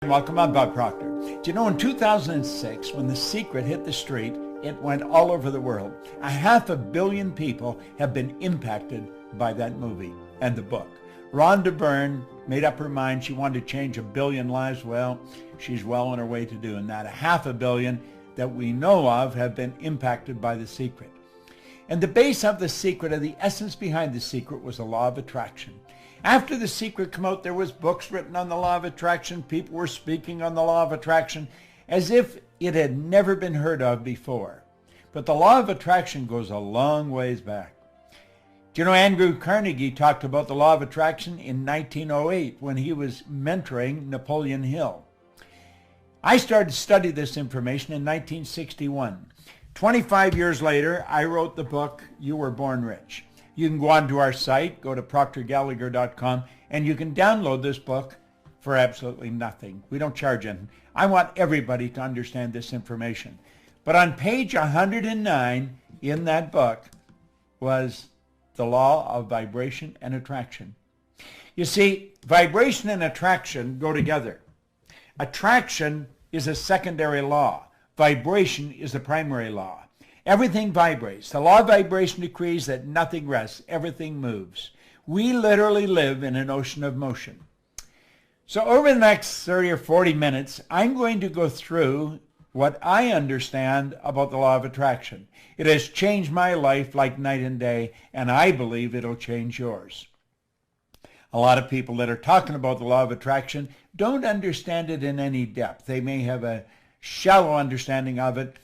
welcome. I'm Bob Proctor. Do you know, in 2006, when The Secret hit the street, it went all over the world. 500 million people have been impacted by that movie and the book. Rhonda Byrne made up her mind she wanted to change 1 billion lives. Well, she's well on her way to doing that. 500 million that we know of have been impacted by The Secret. And the base of The Secret, or the essence behind The Secret, was the law of attraction. After The Secret came out, there was books written on the law of attraction. People were speaking on the law of attraction as if it had never been heard of before. But the law of attraction goes a long ways back. Do you know Andrew Carnegie talked about the law of attraction in 1908 when he was mentoring Napoleon Hill? I started to study this information in 1961. 25 years later, I wrote the book, You Were Born Rich. You can go onto our site, go to proctorgallagher.com, and you can download this book for absolutely nothing. We don't charge anything. I want everybody to understand this information. But on page 109 in that book was the law of vibration and attraction. You see, vibration and attraction go together. Attraction is a secondary law. Vibration is the primary law. Everything vibrates. The law of vibration decrees that nothing rests. Everything moves. We literally live in an ocean of motion. So over the next 30 or 40 minutes, I'm going to go through what I understand about the law of attraction. It has changed my life like night and day, and I believe it'll change yours. A lot of people that are talking about the law of attraction don't understand it in any depth. They may have a shallow understanding of it,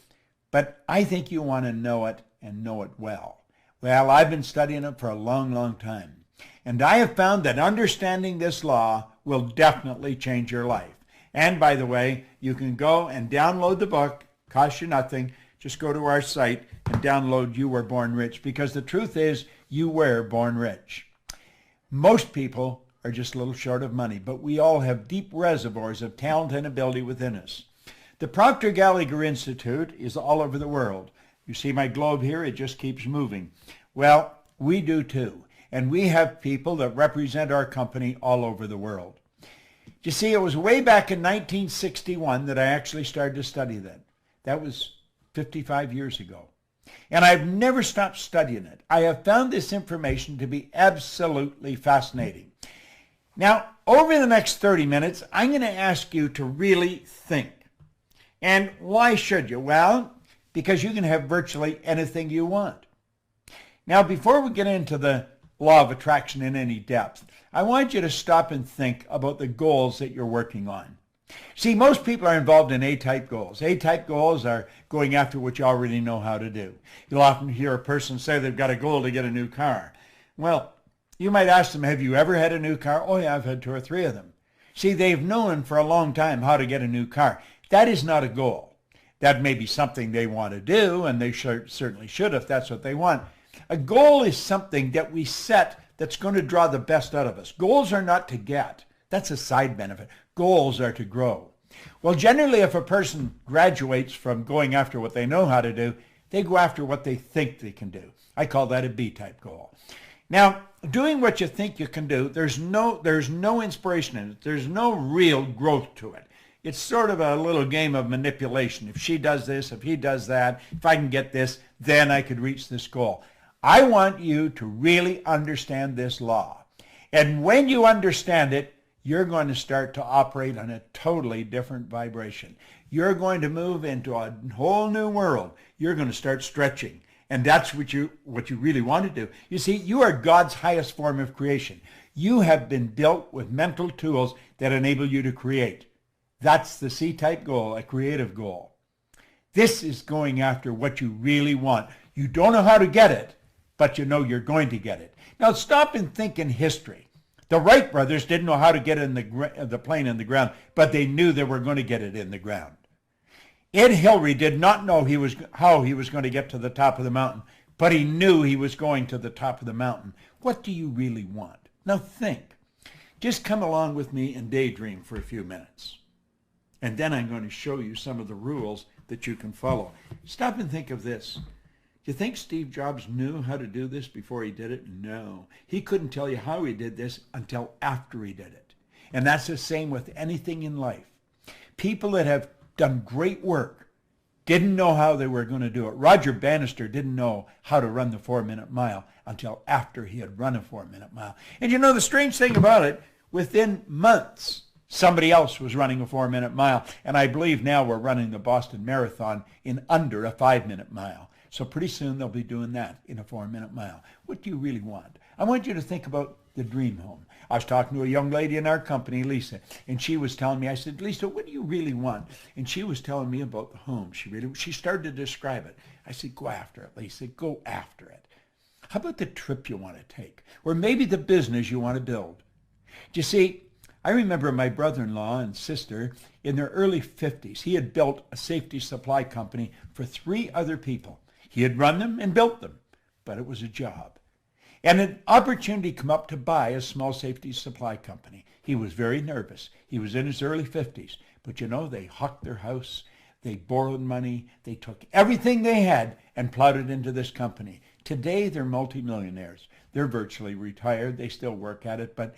but I think you want to know it and know it well. Well, I've been studying it for a long, long time. And I have found that understanding this law will definitely change your life. And by the way, you can go and download the book. Costs you nothing. Just go to our site and download You Were Born Rich, because the truth is you were born rich. Most people are just a little short of money, but we all have deep reservoirs of talent and ability within us. The Proctor Gallagher Institute is all over the world. You see my globe here, it just keeps moving. Well, we do too. And we have people that represent our company all over the world. You see, it was way back in 1961 that I actually started to study that. That was 55 years ago. And I've never stopped studying it. I have found this information to be absolutely fascinating. Now, over the next 30 minutes, I'm going to ask you to really think. And why should you? Well, because you can have virtually anything you want. Now, before we get into the law of attraction in any depth, I want you to stop and think about the goals that you're working on. See, most people are involved in A-type goals. A-type goals are going after what you already know how to do. You'll often hear a person say they've got a goal to get a new car. Well, you might ask them, have you ever had a new car? Oh yeah, I've had 2 or 3 of them. See, they've known for a long time how to get a new car. That is not a goal. That may be something they want to do, and they certainly should if that's what they want. A goal is something that we set that's going to draw the best out of us. Goals are not to get. That's a side benefit. Goals are to grow. Well, generally, if a person graduates from going after what they know how to do, they go after what they think they can do. I call that a B-type goal. Now, doing what you think you can do, there's no inspiration in it. There's no real growth to it. It's sort of a little game of manipulation. If she does this, if he does that, if I can get this, then I could reach this goal. I want you to really understand this law. And when you understand it, you're going to start to operate on a totally different vibration. You're going to move into a whole new world. You're going to start stretching. And that's what you really want to do. You see, you are God's highest form of creation. You have been built with mental tools that enable you to create. That's the C-type goal, a creative goal. This is going after what you really want. You don't know how to get it, but you know you're going to get it. Now stop and think in history. The Wright brothers didn't know how to get the plane in the ground, but they knew they were going to get it in the ground. Ed Hillary did not know how he was going to get to the top of the mountain, but he knew he was going to the top of the mountain. What do you really want? Now think. Just come along with me and daydream for a few minutes. And then I'm going to show you some of the rules that you can follow. Stop and think of this. Do you think Steve Jobs knew how to do this before he did it? No. He couldn't tell you how he did this until after he did it. And that's the same with anything in life. People that have done great work didn't know how they were going to do it. Roger Bannister didn't know how to run the 4-minute mile until after he had run a 4-minute mile. And you know the strange thing about it, within months, somebody else was running a 4-minute mile. And I believe now we're running the Boston Marathon in under a 5-minute mile. So pretty soon they'll be doing that in a 4-minute mile. What do you really want? I want you to think about the dream home. I was talking to a young lady in our company, Lisa, and she was telling me, I said, Lisa, what do you really want? And she was telling me about the home. She started to describe it. I said, go after it, Lisa, go after it. How about the trip you want to take? Or maybe the business you want to build? Do you see, I remember my brother-in-law and sister in their early 50s. He had built a safety supply company for 3 other people. He had run them and built them, but it was a job. And an opportunity came up to buy a small safety supply company. He was very nervous. He was in his early 50s. But you know, they hawked their house. They borrowed money. They took everything they had and plowed it into this company. Today, they're multimillionaires. They're virtually retired. They still work at it, but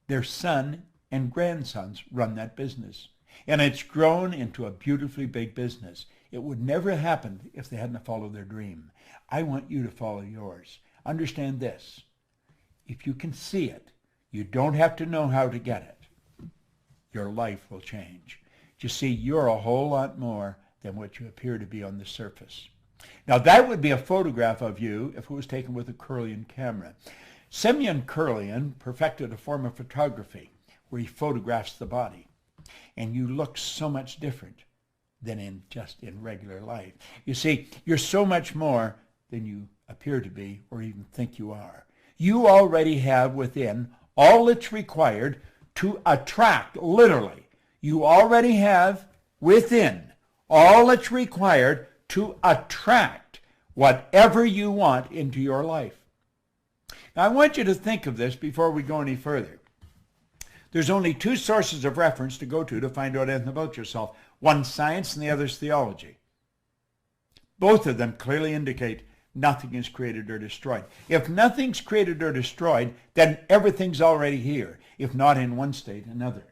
their son and grandsons run that business. And it's grown into a beautifully big business. It would never have happened if they hadn't followed their dream. I want you to follow yours. Understand this. If you can see it, you don't have to know how to get it. Your life will change. You see, you're a whole lot more than what you appear to be on the surface. Now, that would be a photograph of you if it was taken with a Kirlian camera. Semyon Kirlian perfected a form of photography where he photographs the body. And you look so much different than in regular life. You see, you're so much more than you appear to be or even think you are. You already have within all that's required to attract, literally. You already have within all that's required to attract whatever you want into your life. Now, I want you to think of this before we go any further. There's only 2 sources of reference to go to find out anything about yourself. One's science and the other's theology. Both of them clearly indicate nothing is created or destroyed. If nothing's created or destroyed, then everything's already here, if not in one state, another.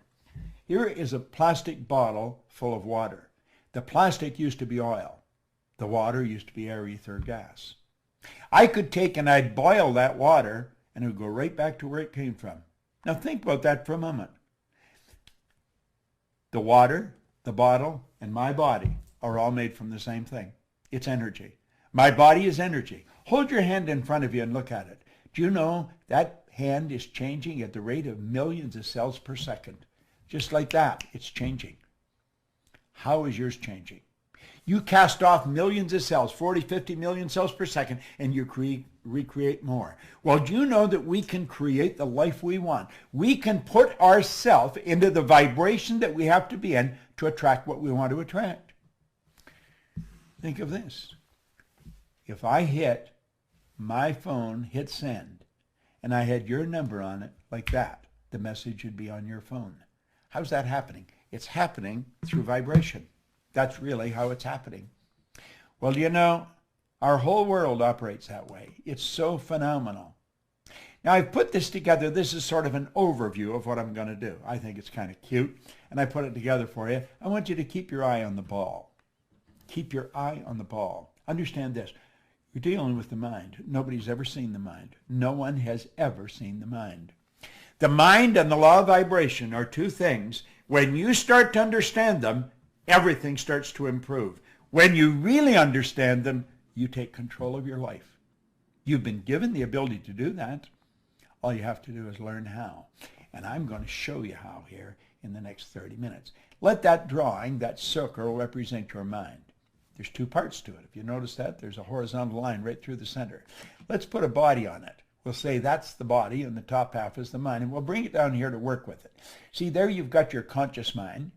Here is a plastic bottle full of water. The plastic used to be oil. The water used to be air, ether, gas. I could take and I'd boil that water and it would go right back to where it came from. Now think about that for a moment. The water, the bottle, and my body are all made from the same thing. It's energy. My body is energy. Hold your hand in front of you and look at it. Do you know that hand is changing at the rate of millions of cells per second? Just like that, it's changing. How is yours changing? You cast off millions of cells, 40, 50 million cells per second, and you recreate more. Well, do you know that we can create the life we want? We can put ourselves into the vibration that we have to be in to attract what we want to attract. Think of this. If I hit my phone, hit send, and I had your number on it like that, the message would be on your phone. How's that happening? It's happening through vibration. That's really how it's happening. Well, you know, our whole world operates that way. It's so phenomenal. Now, I've put this together. This is sort of an overview of what I'm going to do. I think it's kind of cute, and I put it together for you. I want you to keep your eye on the ball. Keep your eye on the ball. Understand this. You're dealing with the mind. Nobody's ever seen the mind. No one has ever seen the mind. The mind and the law of vibration are 2 things. When you start to understand them, everything starts to improve. When you really understand them, you take control of your life. You've been given the ability to do that. All you have to do is learn how. And I'm going to show you how here in the next 30 minutes. Let that drawing, that circle, represent your mind. There's 2 parts to it. If you notice that, there's a horizontal line right through the center. Let's put a body on it. We'll say that's the body and the top half is the mind, and we'll bring it down here to work with it. See, there you've got your conscious mind,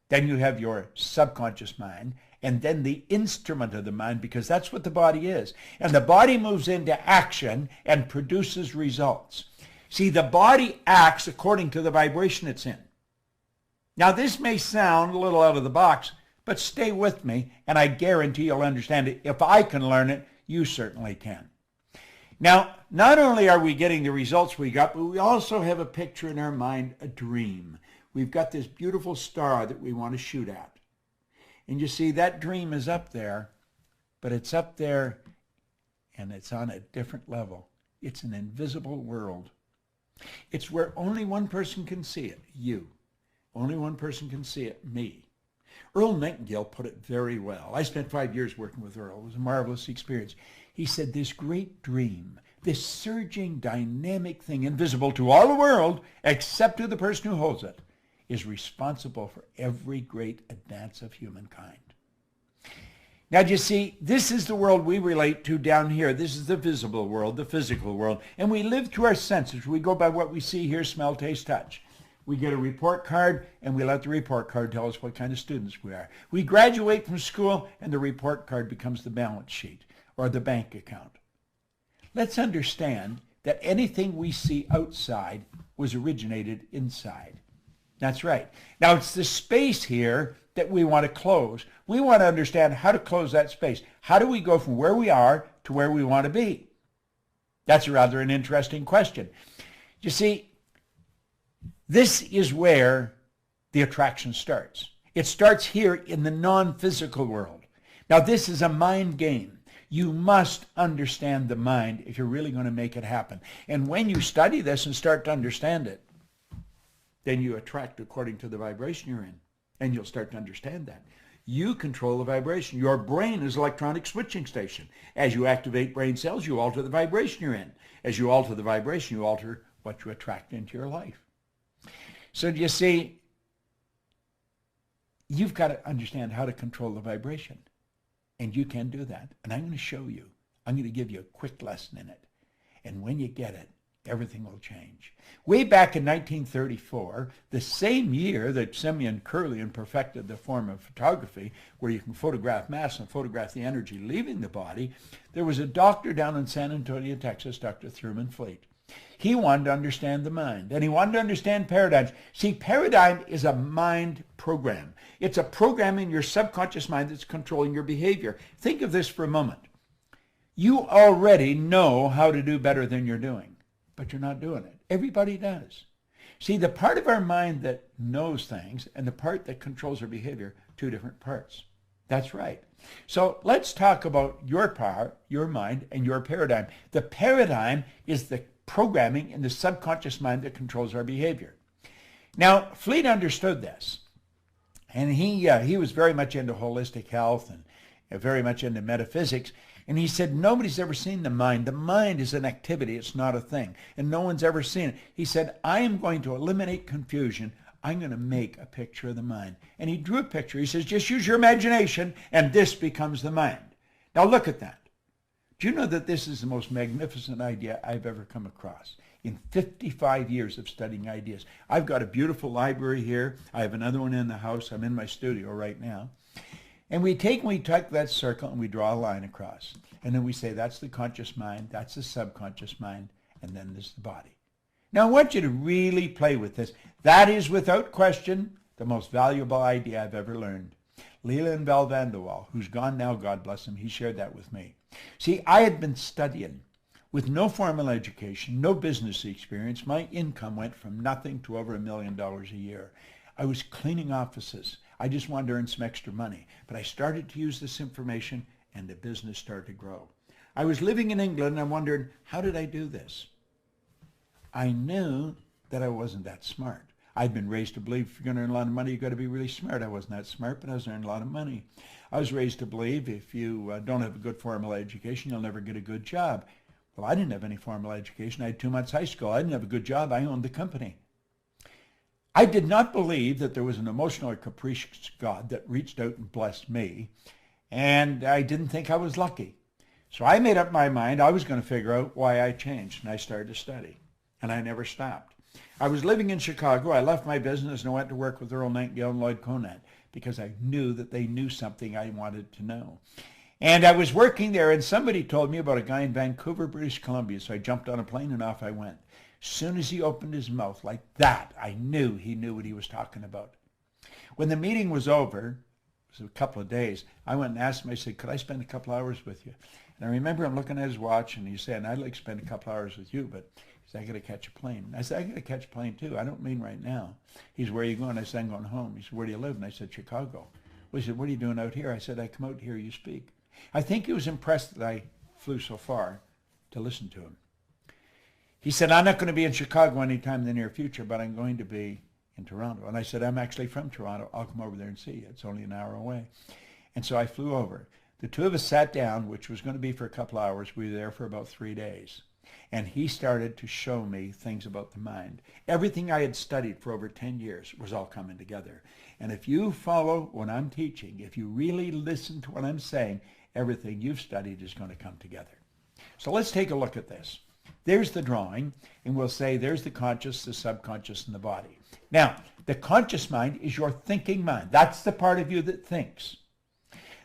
then you have your subconscious mind, and then the instrument of the mind, because that's what the body is. And the body moves into action and produces results. See, the body acts according to the vibration it's in. Now, this may sound a little out of the box, but stay with me, and I guarantee you'll understand it. If I can learn it, you certainly can. Now, not only are we getting the results we got, but we also have a picture in our mind, a dream. we've got this beautiful star that we want to shoot at. And you see, that dream is up there, but it's up there and it's on a different level. It's an invisible world. It's where only one person can see it, you. Only one person can see it, me. Earl Nightingale put it very well. I spent 5 years working with Earl. It was a marvelous experience. He said, this great dream, this surging, dynamic thing, invisible to all the world, except to the person who holds it, is responsible for every great advance of humankind. Now, you see, this is the world we relate to down here. This is the visible world, the physical world. And we live through our senses. We go by what we see, hear, smell, taste, touch. We get a report card, and we let the report card tell us what kind of students we are. We graduate from school, and the report card becomes the balance sheet or the bank account. Let's understand that anything we see outside was originated inside. That's right. Now, it's the space here that we want to close. We want to understand how to close that space. How do we go from where we are to where we want to be? That's rather an interesting question. You see, this is where the attraction starts. It starts here in the non-physical world. Now, this is a mind game. You must understand the mind if you're really going to make it happen. And when you study this and start to understand it, then you attract according to the vibration you're in. And you'll start to understand that. You control the vibration. Your brain is an electronic switching station. As you activate brain cells, you alter the vibration you're in. As you alter the vibration, you alter what you attract into your life. So you see, you've got to understand how to control the vibration. And you can do that. And I'm going to show you. I'm going to give you a quick lesson in it. And when you get it, everything will change. Way back in 1934, the same year that Simeon Kirlian perfected the form of photography, where you can photograph mass and photograph the energy leaving the body, there was a doctor down in San Antonio, Texas, Dr. Thurman Fleet. He wanted to understand the mind, and he wanted to understand paradigms. See, paradigm is a mind program. It's a program in your subconscious mind that's controlling your behavior. Think of this for a moment. You already know how to do better than you're doing, but you're not doing it. Everybody does. See, the part of our mind that knows things and the part that controls our behavior, two different parts. That's right. So let's talk about your power, your mind, and your paradigm. The paradigm is the programming in the subconscious mind that controls our behavior. Now, Fleet understood this, and he was very much into holistic health and very much into metaphysics. And he said, nobody's ever seen the mind. The mind is an activity. It's not a thing. And no one's ever seen it. He said, I am going to eliminate confusion. I'm going to make a picture of the mind. And he drew a picture. He says, just use your imagination, and this becomes the mind. Now look at that. Do you know that this is the most magnificent idea I've ever come across in 55 years of studying ideas? I've got a beautiful library here. I have another one in the house. I'm in my studio right now. And we take that circle and we draw a line across. And then we say that's the conscious mind, that's the subconscious mind, and then there's the body. Now I want you to really play with this. That is without question the most valuable idea I've ever learned. Leland Bell van der Waal, who's gone now, God bless him, he shared that with me. See, I had been studying with no formal education, no business experience. My income went from nothing to over $1 million a year. I was cleaning offices. I just wanted to earn some extra money. But I started to use this information, and the business started to grow. I was living in England, and I wondered, how did I do this? I knew that I wasn't that smart. I'd been raised to believe if you're going to earn a lot of money, you've got to be really smart. I wasn't that smart, but I was earning a lot of money. I was raised to believe if you don't have a good formal education, you'll never get a good job. Well, I didn't have any formal education. I had 2 months high school. I didn't have a good job. I owned the company. I did not believe that there was an emotional or capricious God that reached out and blessed me, and I didn't think I was lucky. So I made up my mind I was going to figure out why I changed, and I started to study, and I never stopped. I was living in Chicago. I left my business and I went to work with Earl Nightingale and Lloyd Conant because I knew that they knew something I wanted to know. And I was working there, and somebody told me about a guy in Vancouver, British Columbia, so I jumped on a plane and off I went. As soon as he opened his mouth like that, I knew he knew what he was talking about. When the meeting was over, it was a couple of days, I went and asked him, I said, could I spend a couple hours with you? And I remember him looking at his watch, and he said, I'd like to spend a couple hours with you, but He said, I got to catch a plane. I said, I got to catch a plane too. I don't mean right now. He said, where are you going? I said, I'm going home. He said, where do you live? And I said, Chicago. Well, he said, what are you doing out here? I said, I come out to hear you speak. I think he was impressed that I flew so far to listen to him. He said, I'm not going to be in Chicago anytime in the near future, but I'm going to be in Toronto. And I said, I'm actually from Toronto. I'll come over there and see you. It's only an hour away. And so I flew over. The two of us sat down, which was going to be for a couple hours. We were there for about 3 days. And he started to show me things about the mind. Everything I had studied for over 10 years was all coming together. And if you follow what I'm teaching, if you really listen to what I'm saying, everything you've studied is going to come together. So let's take a look at this. There's the drawing, and we'll say there's the conscious, the subconscious, and the body. Now, the conscious mind is your thinking mind. That's the part of you that thinks.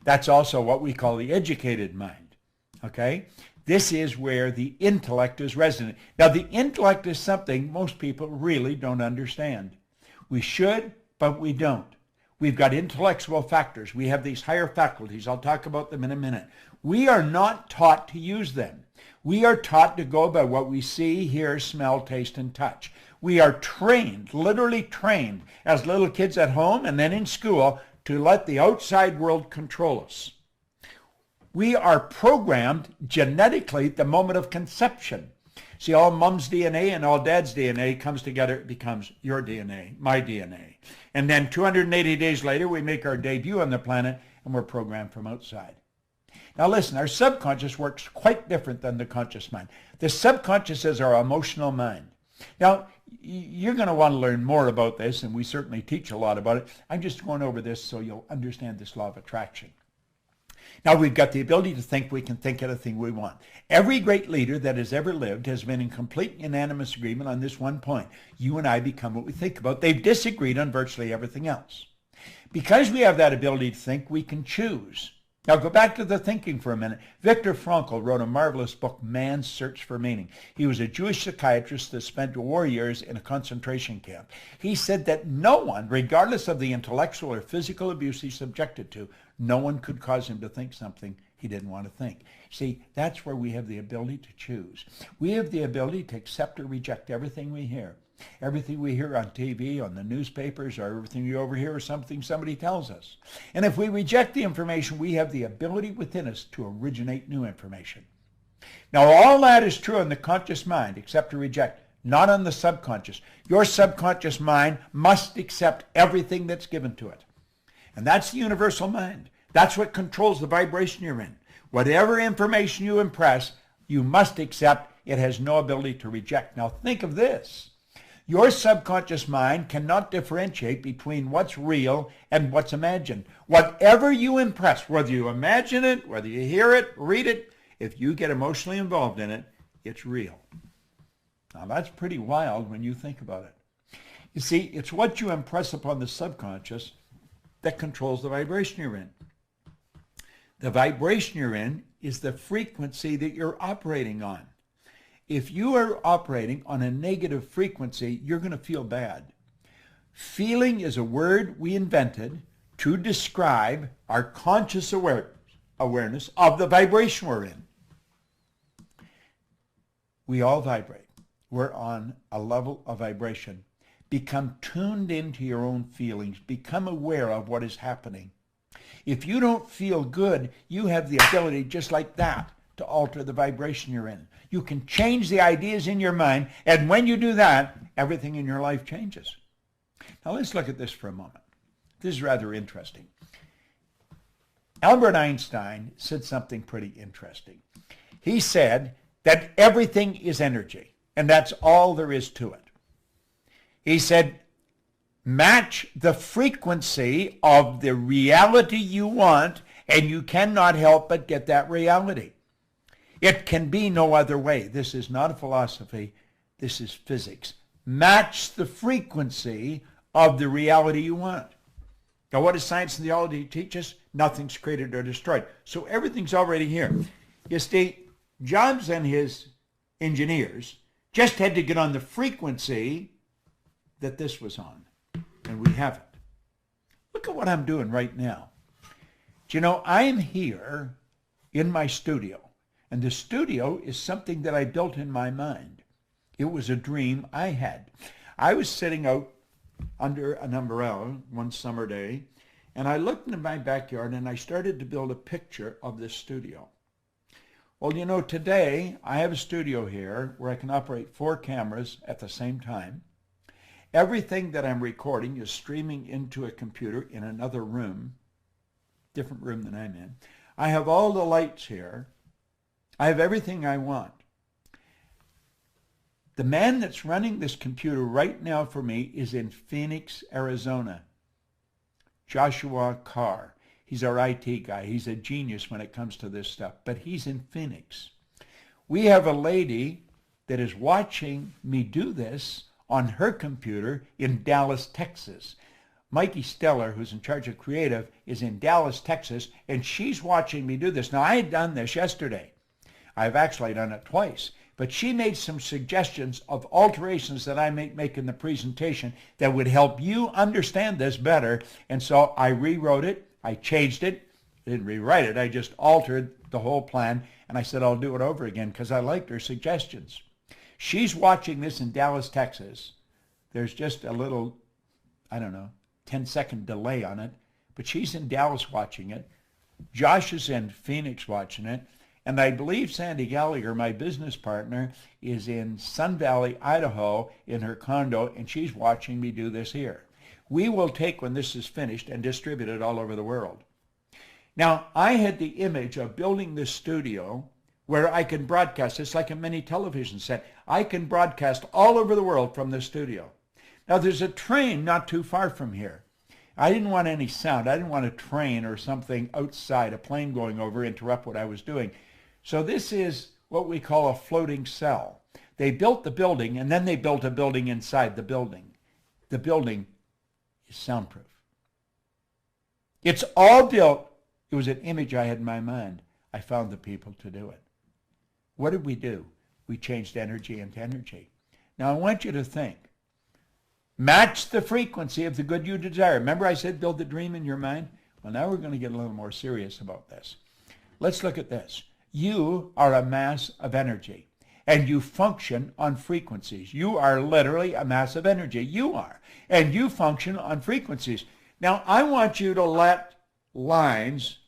That's also what we call the educated mind, okay? This is where the intellect is resident. Now, the intellect is something most people really don't understand. We should, but we don't. We've got intellectual factors. We have these higher faculties. I'll talk about them in a minute. We are not taught to use them. We are taught to go by what we see, hear, smell, taste, and touch. We are trained, literally trained, as little kids at home and then in school to let the outside world control us. We are programmed genetically at the moment of conception. See, all mom's DNA and all dad's DNA comes together, it becomes your DNA, my DNA. And then 280 days later, we make our debut on the planet, and we're programmed from outside. Now listen, our subconscious works quite different than the conscious mind. The subconscious is our emotional mind. Now, you're going to want to learn more about this, and we certainly teach a lot about it. I'm just going over this so you'll understand this law of attraction. Now, we've got the ability to think. We can think anything we want. Every great leader that has ever lived has been in complete unanimous agreement on this one point. You and I become what we think about. They've disagreed on virtually everything else. Because we have that ability to think, we can choose. Now go back to the thinking for a minute. Viktor Frankl wrote a marvelous book, Man's Search for Meaning. He was a Jewish psychiatrist that spent war years in a concentration camp. He said that no one, regardless of the intellectual or physical abuse he's subjected to, no one could cause him to think something he didn't want to think. See, that's where we have the ability to choose. We have the ability to accept or reject everything we hear. Everything we hear on TV, on the newspapers, or everything you overhear is something somebody tells us. And if we reject the information, we have the ability within us to originate new information. Now, all that is true in the conscious mind, accept or reject, not on the subconscious. Your subconscious mind must accept everything that's given to it. And that's the universal mind. That's what controls the vibration you're in. Whatever information you impress, you must accept. It has no ability to reject. Now, think of this. Your subconscious mind cannot differentiate between what's real and what's imagined. Whatever you impress, whether you imagine it, whether you hear it, read it, if you get emotionally involved in it, it's real. Now that's pretty wild when you think about it. You see, it's what you impress upon the subconscious that controls the vibration you're in. The vibration you're in is the frequency that you're operating on. If you are operating on a negative frequency, you're going to feel bad. Feeling is a word we invented to describe our conscious awareness of the vibration we're in. We all vibrate. We're on a level of vibration. Become tuned into your own feelings. Become aware of what is happening. If you don't feel good, you have the ability just like that to alter the vibration you're in. You can change the ideas in your mind, and when you do that, everything in your life changes. Now let's look at this for a moment. This is rather interesting. Albert Einstein said something pretty interesting. He said that everything is energy, and that's all there is to it. He said, match the frequency of the reality you want, and you cannot help but get that reality. It can be no other way. This is not a philosophy. This is physics. Match the frequency of the reality you want. Now, what does science and theology teach us? Nothing's created or destroyed. So everything's already here. You see, Jobs and his engineers just had to get on the frequency that this was on. And we have it. Look at what I'm doing right now. Do you know, I'm here in my studio. And the studio is something that I built in my mind. It was a dream I had. I was sitting out under an umbrella one summer day, and I looked into my backyard and I started to build a picture of this studio. Well, you know, today I have a studio here where I can operate 4 cameras at the same time. Everything that I'm recording is streaming into a computer in another room, different room than I'm in. I have all the lights here. I have everything I want. The man that's running this computer right now for me is in Phoenix, Arizona. Joshua Carr. He's our IT guy. He's a genius when it comes to this stuff, but he's in Phoenix. We have a lady that is watching me do this on her computer in Dallas, Texas. Mikey Steller, who's in charge of creative, is in Dallas, Texas, and she's watching me do this. Now, I had done this yesterday. I've actually done it twice, but she made some suggestions of alterations that I might make in the presentation that would help you understand this better, and so I rewrote it. I changed it. I didn't rewrite it. I just altered the whole plan, and I said I'll do it over again because I liked her suggestions. She's watching this in Dallas, Texas. There's just a little, I don't know, 10-second delay on it, but she's in Dallas watching it. Josh is in Phoenix watching it, and I believe Sandy Gallagher, my business partner, is in Sun Valley, Idaho in her condo, and she's watching me do this here. We will take, when this is finished, and distribute it all over the world. Now, I had the image of building this studio where I can broadcast. It's like a mini television set. I can broadcast all over the world from this studio. Now, there's a train not too far from here. I didn't want any sound. I didn't want a train or something outside, a plane going over, interrupt what I was doing. So this is what we call a floating cell. They built the building, and then they built a building inside the building. The building is soundproof. It's all built. It was an image I had in my mind. I found the people to do it. What did we do? We changed energy into energy. Now I want you to think. Match the frequency of the good you desire. Remember I said build the dream in your mind? Well, now we're going to get a little more serious about this. Let's look at this. You are a mass of energy, and you function on frequencies. You are literally a mass of energy. You are. And you function on frequencies. Now, I want you to let lines,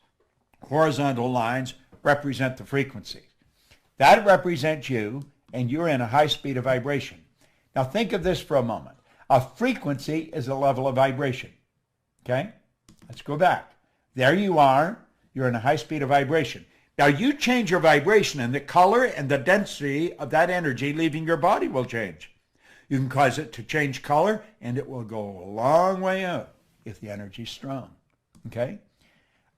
horizontal lines, represent the frequency. That represents you, and you're in a high speed of vibration. Now, think of this for a moment. A frequency is a level of vibration. Okay? Let's go back. There you are. You're in a high speed of vibration. Now, you change your vibration, and the color and the density of that energy leaving your body will change. You can cause it to change color, and it will go a long way out if the energy is strong. Okay?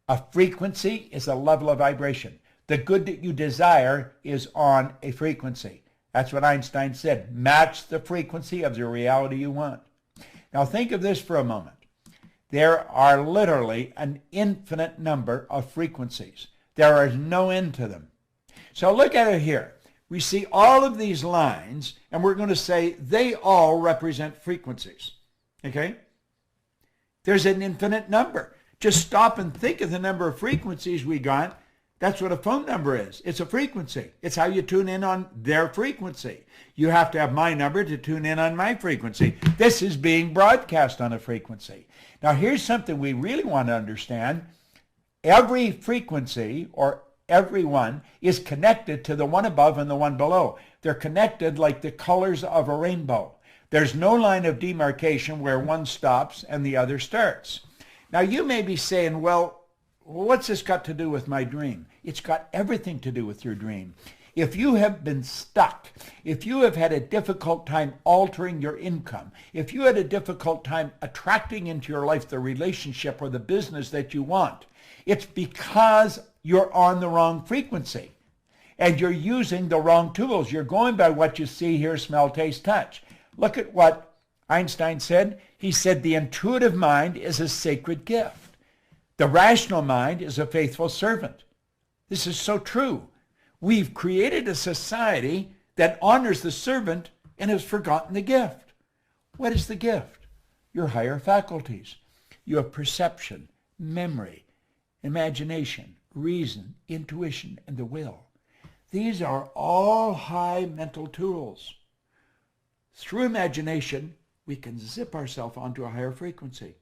A frequency is a level of vibration. The good that you desire is on a frequency. That's what Einstein said. Match the frequency of the reality you want. Now, think of this for a moment. There are literally an infinite number of frequencies. There is no end to them. So look at it here. We see all of these lines, and we're going to say they all represent frequencies. Okay? There's an infinite number. Just stop and think of the number of frequencies we got. That's what a phone number is. It's a frequency. It's how you tune in on their frequency. You have to have my number to tune in on my frequency. This is being broadcast on a frequency. Now, here's something we really want to understand. Every frequency, or every one, is connected to the one above and the one below. They're connected like the colors of a rainbow. There's no line of demarcation where one stops and the other starts. Now, you may be saying, well, what's this got to do with my dream? It's got everything to do with your dream. If you have been stuck, if you have had a difficult time altering your income, if you had a difficult time attracting into your life the relationship or the business that you want, it's because you're on the wrong frequency and you're using the wrong tools. You're going by what you see, hear, smell, taste, touch. Look at what Einstein said. He said the intuitive mind is a sacred gift. The rational mind is a faithful servant. This is so true. We've created a society that honors the servant and has forgotten the gift. What is the gift? Your higher faculties. You have perception, memory, imagination, reason, intuition, and the will. These are all high mental tools. Through imagination, we can zip ourselves onto a higher frequency.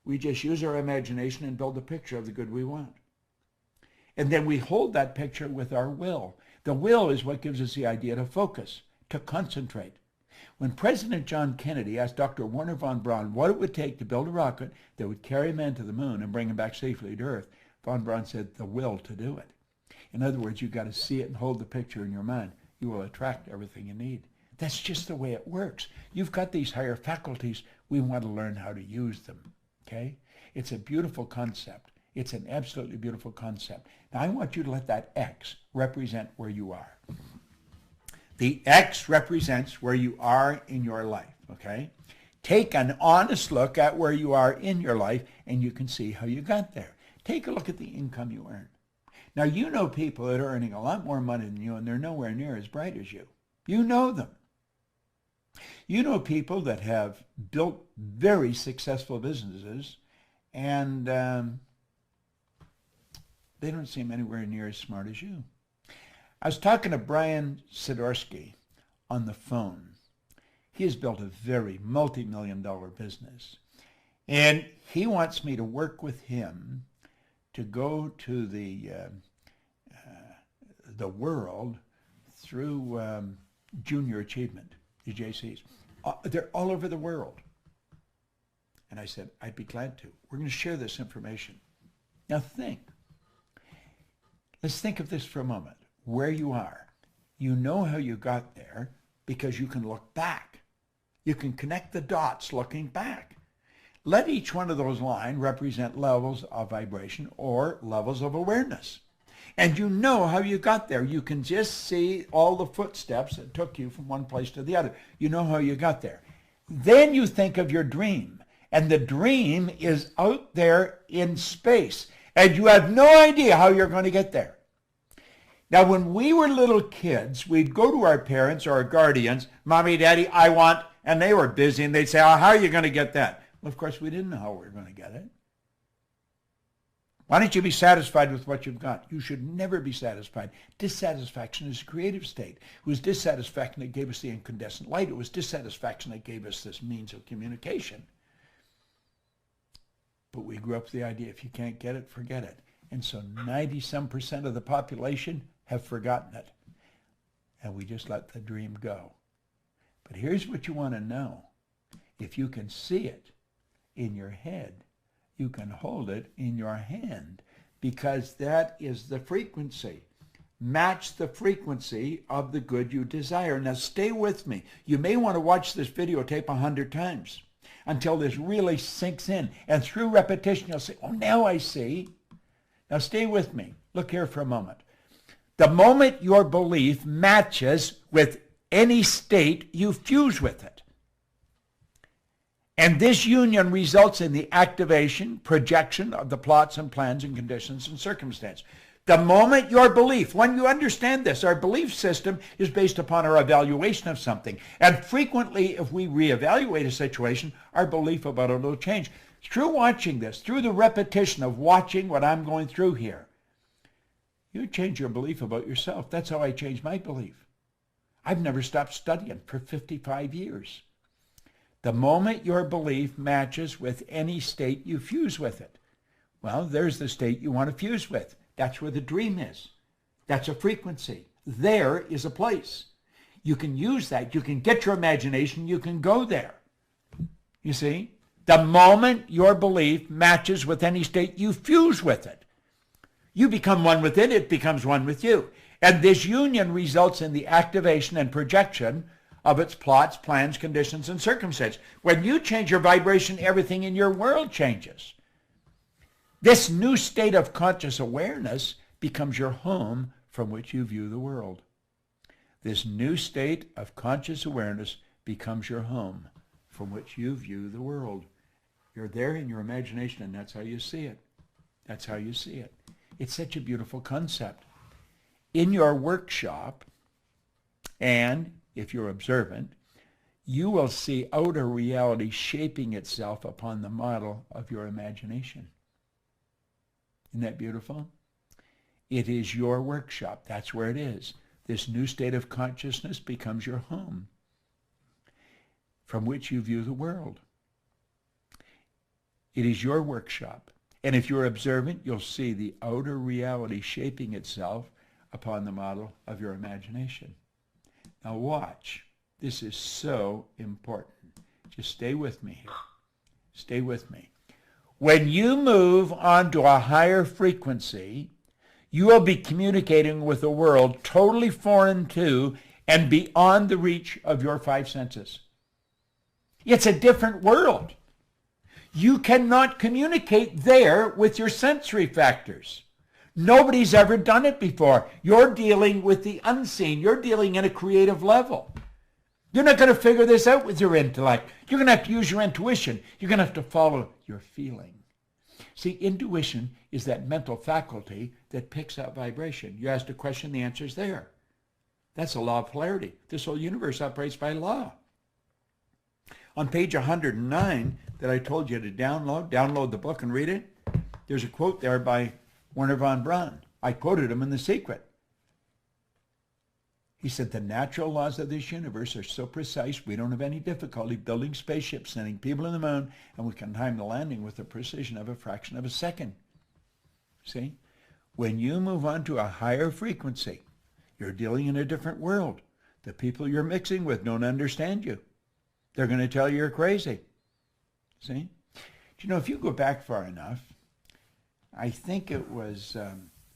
We just use our imagination and build a picture of the good we want. And then we hold that picture with our will. The will is what gives us the idea to focus, to concentrate. When President John Kennedy asked Dr. Wernher von Braun what it would take to build a rocket that would carry men to the moon and bring them back safely to Earth, von Braun said, the will to do it. In other words, you've got to see it and hold the picture in your mind. You will attract everything you need. That's just the way it works. You've got these higher faculties. We want to learn how to use them, okay? It's a beautiful concept. It's an absolutely beautiful concept. Now, I want you to let that X represent where you are. The X represents where you are in your life, okay? Take an honest look at where you are in your life, and you can see how you got there. Take a look at the income you earn. Now, you know people that are earning a lot more money than you, and they're nowhere near as bright as you. You know them. You know people that have built very successful businesses, and they don't seem anywhere near as smart as you. I was talking to Brian Sidorsky on the phone. He has built a very multi-million-dollar business, and he wants me to work with him to go to the world through junior achievement, the JCs. They're all over the world. And I said, I'd be glad to. We're going to share this information. Now think. Let's think of this for a moment. Where you are. You know how you got there because you can look back. You can connect the dots looking back. Let each one of those lines represent levels of vibration or levels of awareness. And you know how you got there. You can just see all the footsteps that took you from one place to the other. You know how you got there. Then you think of your dream. And the dream is out there in space. And you have no idea how you're going to get there. Now, when we were little kids, we'd go to our parents or our guardians, Mommy, Daddy, I want, and they were busy, and they'd say, oh, how are you going to get that? Well, of course, we didn't know how we were going to get it. Why don't you be satisfied with what you've got? You should never be satisfied. Dissatisfaction is a creative state. It was dissatisfaction that gave us the incandescent light. It was dissatisfaction that gave us this means of communication. But we grew up with the idea, if you can't get it, forget it. And so 90-some% of the population have forgotten it. And we just let the dream go. But here's what you want to know. If you can see it in your head, you can hold it in your hand, because that is the frequency. Match the frequency of the good you desire. Now stay with me. You may want to watch this videotape 100 times until this really sinks in. And through repetition, you'll say, oh, now I see. Now stay with me. Look here for a moment. The moment your belief matches with any state, you fuse with it. And this union results in the activation, projection of the plots and plans and conditions and circumstance. The moment your belief, when you understand this, our belief system is based upon our evaluation of something. And frequently, if we reevaluate a situation, our belief about it will change. Through watching this, through the repetition of watching what I'm going through here, you change your belief about yourself. That's how I changed my belief. I've never stopped studying for 55 years. The moment your belief matches with any state, you fuse with it. Well, there's the state you want to fuse with. That's where the dream is. That's a frequency. There is a place. You can use that. You can get your imagination. You can go there. You see? The moment your belief matches with any state, you fuse with it. You become one with it. It becomes one with you. And this union results in the activation and projection of its plots, plans, conditions, and circumstances. When you change your vibration, everything in your world changes. This new state of conscious awareness becomes your home from which you view the world. This new state of conscious awareness becomes your home from which you view the world. You're there in your imagination, and that's how you see it. That's how you see it. It's such a beautiful concept. In your workshop, and if you're observant, you will see outer reality shaping itself upon the model of your imagination. Isn't that beautiful? It is your workshop. That's where it is. This new state of consciousness becomes your home. from which you view the world. It is your workshop. And if you're observant, you'll see the outer reality shaping itself upon the model of your imagination. Now watch. This is so important. Just stay with me here. Stay with me. When you move onto a higher frequency, you will be communicating with a world totally foreign to and beyond the reach of your five senses. It's a different world. You cannot communicate there with your sensory factors. Nobody's ever done it before. You're dealing with the unseen. You're dealing at a creative level. You're not going to figure this out with your intellect. You're going to have to use your intuition. You're going to have to follow your feeling. See, intuition is that mental faculty that picks up vibration. You asked a question, the answer's there. That's a law of polarity. This whole universe operates by law. On page 109 that I told you to download the book and read it, there's a quote there by Wernher von Braun. I quoted him in The Secret. He said, the natural laws of this universe are so precise we don't have any difficulty building spaceships, sending people to the moon, and we can time the landing with the precision of a fraction of a second. See? When you move on to a higher frequency, you're dealing in a different world. The people you're mixing with don't understand you. They're going to tell you you're crazy. See? You know, if you go back far enough, I think it was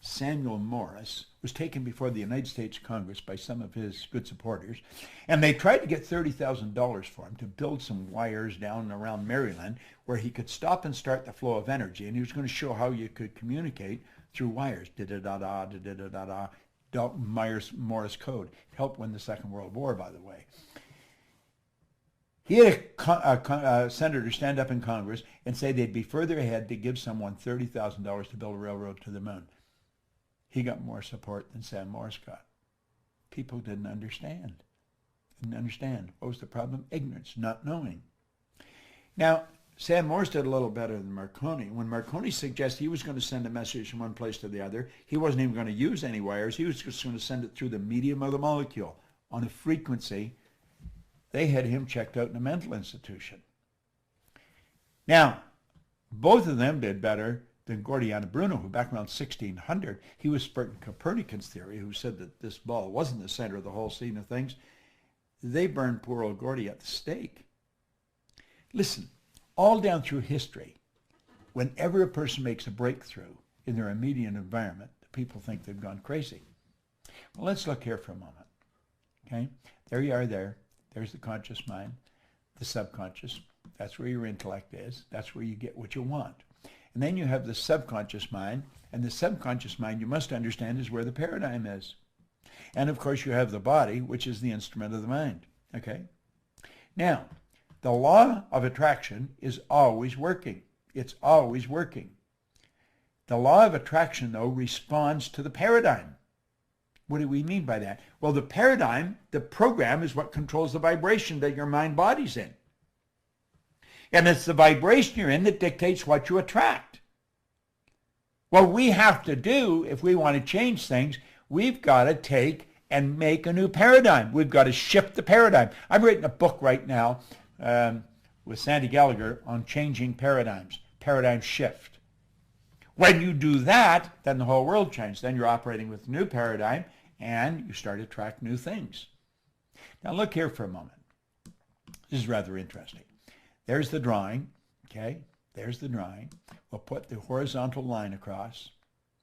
Samuel Morse was taken before the United States Congress by some of his good supporters, and they tried to get $30,000 for him to build some wires down around Maryland where he could stop and start the flow of energy, and he was going to show how you could communicate through wires. Da-da-da-da, da-da-da-da-da, Morse code. It helped win the Second World War, by the way. He had a senator stand up in Congress and say they'd be further ahead to give someone $30,000 to build a railroad to the moon. He got more support than Sam Morse got. People didn't understand. What was the problem? Ignorance, not knowing. Now, Sam Morse did a little better than Marconi. When Marconi suggested he was going to send a message from one place to the other, he wasn't even going to use any wires. He was just going to send it through the medium of the molecule on a frequency. They had him checked out in a mental institution. Now, both of them did better than Gordiano Bruno, who back around 1600, he was spreading Copernicus theory, who said that this ball wasn't the center of the whole scene of things. They burned poor old Gordy at the stake. Listen, all down through history, whenever a person makes a breakthrough in their immediate environment, the people think they've gone crazy. Well, let's look here for a moment. Okay? There you are there. There's the conscious mind, the subconscious. That's where your intellect is. That's where you get what you want. And then you have the subconscious mind, and the subconscious mind, you must understand, is where the paradigm is. And of course you have the body, which is the instrument of the mind. Okay? Now, the law of attraction is always working. It's always working. The law of attraction, though, responds to the paradigm. What do we mean by that? Well, the paradigm, the program, is what controls the vibration that your mind body's in. And it's the vibration you're in that dictates what you attract. What we have to do, if we want to change things, we've got to take and make a new paradigm. We've got to shift the paradigm. I'm writing a book right now with Sandy Gallagher on changing paradigms, paradigm shift. When you do that, then the whole world changes. Then you're operating with a new paradigm, and you start to attract new things. Now look here for a moment. This is rather interesting. There's the drawing, okay? There's the drawing. We'll put the horizontal line across,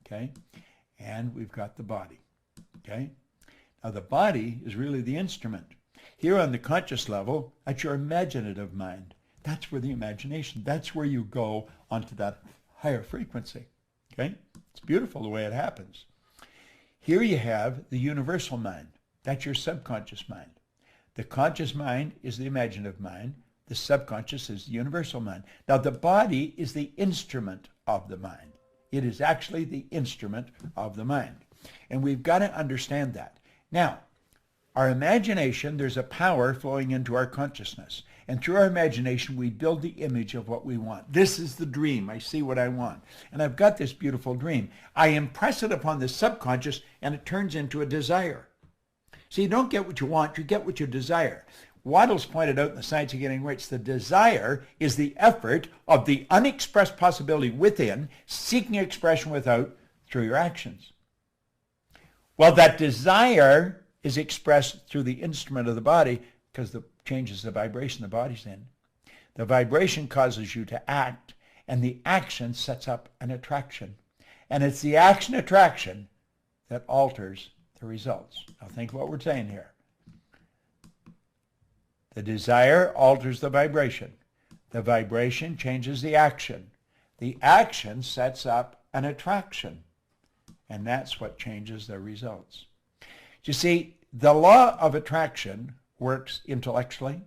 okay? And we've got the body, okay? Now the body is really the instrument. Here on the conscious level, that's your imaginative mind. That's where the imagination, that's where you go onto that higher frequency, okay? It's beautiful the way it happens. Here you have the universal mind. That's your subconscious mind. The conscious mind is the imaginative mind. The subconscious is the universal mind. Now, the body is the instrument of the mind. It is actually the instrument of the mind. And we've got to understand that. Now, our imagination, there's a power flowing into our consciousness. And through our imagination, we build the image of what we want. This is the dream. I see what I want. And I've got this beautiful dream. I impress it upon the subconscious, and it turns into a desire. So you don't get what you want, you get what you desire. Waddell's pointed out in The Science of Getting Rich, the desire is the effort of the unexpressed possibility within, seeking expression without through your actions. Well, that desire is expressed through the instrument of the body because it changes the vibration the body's in. The vibration causes you to act, and the action sets up an attraction. And it's the action-attraction that alters the results. Now think of what we're saying here. The desire alters the vibration. The vibration changes the action. The action sets up an attraction. And that's what changes the results. You see, the law of attraction works intellectually.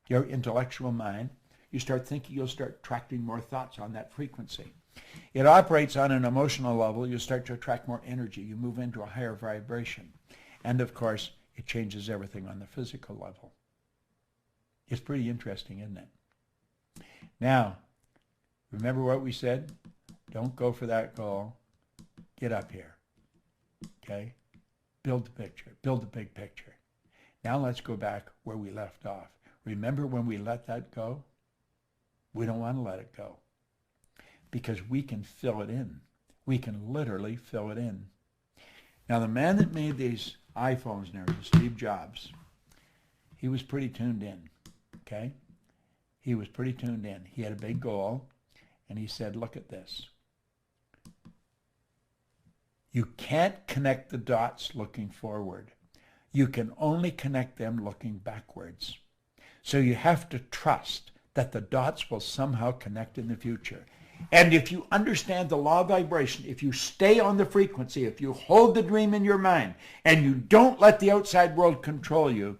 Your intellectual mind. You start thinking, you'll start attracting more thoughts on that frequency. It operates on an emotional level. You start to attract more energy. You move into a higher vibration. And of course, it changes everything on the physical level. It's pretty interesting, isn't it? Now, remember what we said? Don't go for that goal. Get up here. Okay? Build the picture. Build the big picture. Now let's go back where we left off. Remember when we let that go? We don't want to let it go because we can fill it in. We can literally fill it in. Now, the man that made these iPhones now, Steve Jobs, he was pretty tuned in, okay? He was pretty tuned in. He had a big goal, and he said, look at this. You can't connect the dots looking forward. You can only connect them looking backwards. So you have to trust that the dots will somehow connect in the future. And if you understand the law of vibration, if you stay on the frequency, if you hold the dream in your mind, and you don't let the outside world control you,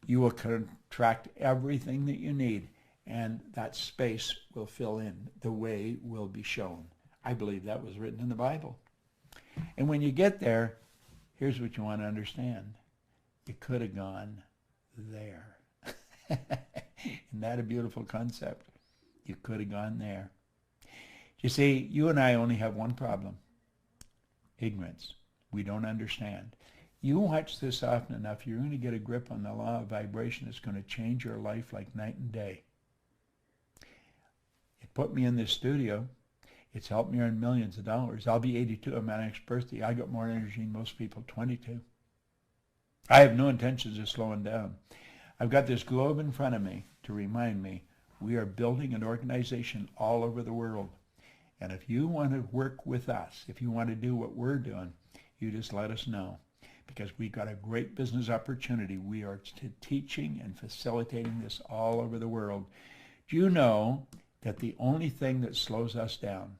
you will contract everything that you need, and that space will fill in. The way will be shown. I believe that was written in the Bible. And when you get there, here's what you want to understand. You could have gone there. Isn't that a beautiful concept? You could have gone there. You see, you and I only have one problem. Ignorance. We don't understand. You watch this often enough, you're going to get a grip on the law of vibration. It's going to change your life like night and day. It put me in this studio. It's helped me earn millions of dollars. I'll be 82 on my next birthday. I got more energy than most people, 22. I have no intentions of slowing down. I've got this globe in front of me to remind me we are building an organization all over the world. And if you want to work with us, if you want to do what we're doing, you just let us know. Because we've got a great business opportunity. We are teaching and facilitating this all over the world. Do you know that the only thing that slows us down,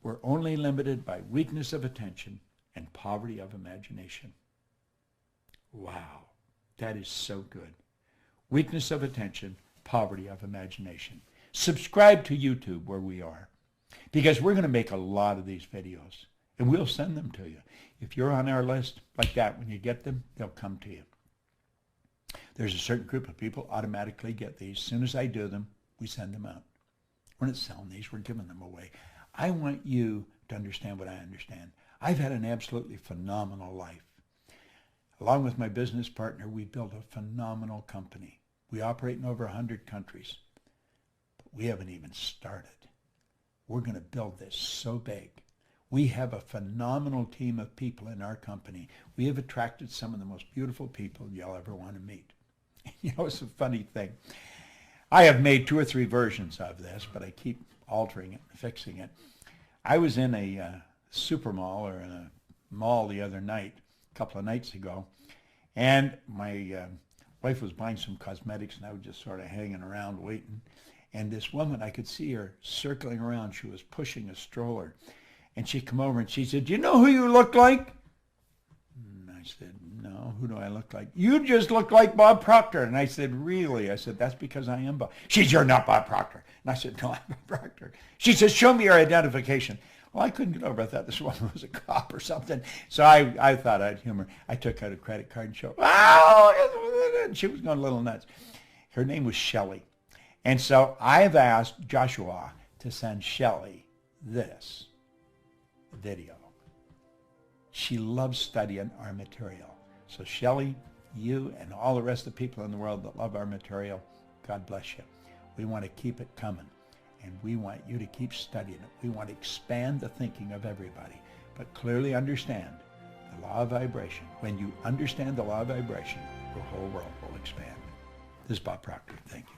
we're only limited by weakness of attention and poverty of imagination? Wow, that is so good. Weakness of attention, poverty of imagination. Subscribe to YouTube where we are, because we're going to make a lot of these videos, and we'll send them to you. If you're on our list like that, when you get them, they'll come to you. There's a certain group of people automatically get these. As soon as I do them, we send them out. We're not selling these, we're giving them away. I want you to understand what I understand. I've had an absolutely phenomenal life. Along with my business partner, we built a phenomenal company. We operate in over 100 countries, but we haven't even started. We're going to build this so big. We have a phenomenal team of people in our company. We have attracted some of the most beautiful people you'll ever want to meet. You know, it's a funny thing. I have made 2 or 3 versions of this, but I keep altering it and fixing it. I was in a super mall or in a mall the other night, a couple of nights ago, and my wife was buying some cosmetics, and I was just sort of hanging around waiting. And this woman, I could see her circling around. She was pushing a stroller. And she come over and she said, "Do you know who you look like?" And I said, "No, who do I look like?" "You just look like Bob Proctor." And I said, "Really?" I said, "That's because I am Bob." She said, "You're not Bob Proctor." And I said, "No, I'm Bob Proctor." She said, "Show me your identification." Well, I couldn't get over it. I thought this woman was a cop or something. So I thought I'd humor. I took out a credit card and showed, "Oh!" And she was going a little nuts. Her name was Shelley. And so I've asked Joshua to send Shelley this video. She loves studying our material. So Shelley, you and all the rest of the people in the world that love our material, God bless you. We want to keep it coming, and we want you to keep studying it. We want to expand the thinking of everybody, but clearly understand the law of vibration. When you understand the law of vibration, your whole world will expand. This is Bob Proctor. Thank you.